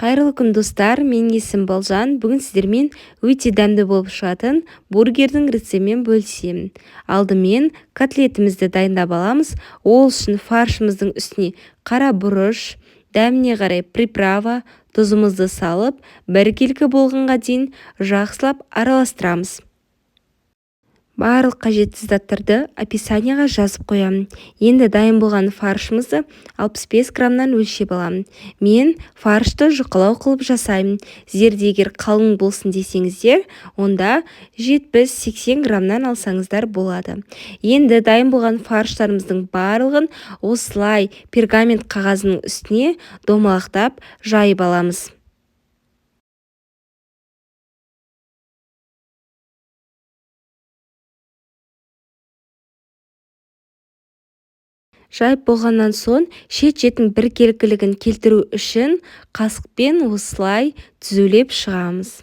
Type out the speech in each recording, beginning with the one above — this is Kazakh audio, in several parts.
Қайырлы күн достар, менің есімім Балжан. Бүгін сіздермен өте дәмді болып шығатын бургердің рецептімен бөлісемін. Алдымен котлетімізді дайындап аламыз. Ол үшін фаршымыздың үстіне қара бұрыш, дәміне қарай приправа, тұзымызды салып, біркелкі болғанға дейін жақсылап араластырамыз. Барлық қажетті заттарды описанияға жазып қоямын. Енді дайын болған фаршымызды 65 граммнан өлшеп аламын. Мен фаршты жұқалау қылып жасаймын. Сіздерде егер қалың болсын десеңіздер, онда 70-80 граммнан алсаңыздар болады. Енді дайын болған фарштарымыздың барлығын осылай пергамент қағазының үстіне домалақтап жайып аламыз. Жайып болғаннан соң шет-шетін біркелкілігін келтіру үшін қасықпен осылай түзулеп шығамыз.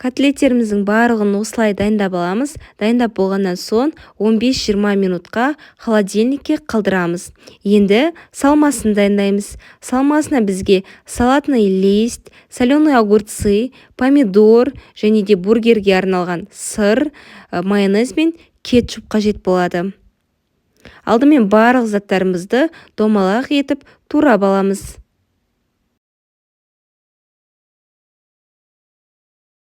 Котлеттеріміздің барлығын осылай дайындап аламыз. Дайындап болғаннан соң 15-20 минутқа холодильникке қалдырамыз. Енді салмасын дайындаймыз. Салмасына бізге салатный лист, соленый огурцы, помидор және де бургерге арналған сыр, майонез бен кетчуп қажет болады. Алдымен барлық заттарымызды домалақ етіп турап аламыз.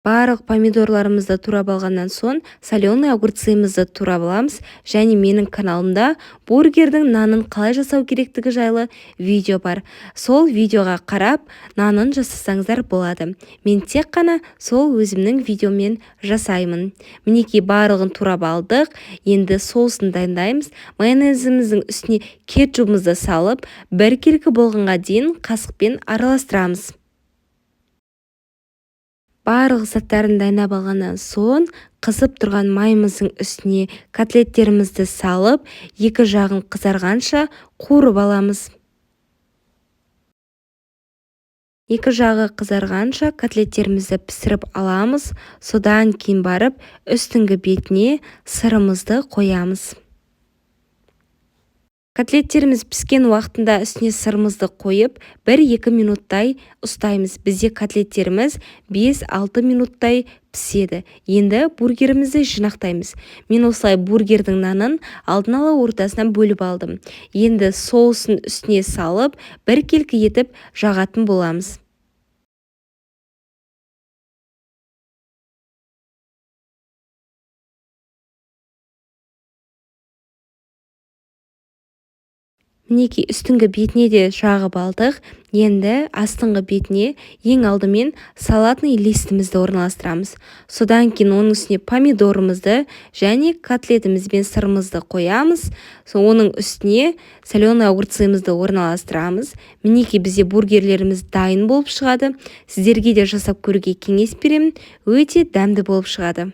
Барлық помидорларымызды турап алғаннан соң соленый огурцымызды турап аламыз. Және менің каналымда бургердің нанын қалай жасау керектігі жайлы видео бар. Сол видеоға қарап, нанын жасасаңыздар болады. Мен тек қана сол өзімнің видеомен жасаймын. Мінекей барлығын турап алдық. Енді соусын дайындаймыз. Майонезіміздің үстіне кетчупымызды салып, біркелкі болғанға дейін қасықпен араластырамыз. Барлық заттарын дайындап алғаннан соң қызып тұрған майымыздың үстіне котлеттерімізді салып, екі жағын қызарғанша қуырып аламыз. Екі жағы қызарғанша котлеттерімізді пісіріп аламыз. Содан кейін барып үстіңгі бетіне сырымызды қоямыз. Котлеттеріміз піскен уақытында үстіне сырымызды қойып, 1-2 минуттай ұстаймыз. Бізде котлеттеріміз 5-6 минуттай піседі. Енді бургерімізді жинақтаймыз. Мен осылай бургердің нанын алдын ала ортасынан бөліп алдым. Енді соусын үстіне салып, біркелкі етіп жағатын боламыз. Мінекей үстіңгі бетіне де жағып алдық. Енді астыңғы бетіне ең алдымен салатный листімізді орналастырамыз. Содан кейін оның үстіне помидорымызды және котлетіміз бен сырымызды қоямыз. Оның үстіне соленый огурцымызды орналастырамыз. Мінекей бізде бургерлеріміз дайын болып шығады. Сіздерге де жасап көруге кеңес беремін. Өте дәмді болып шығады.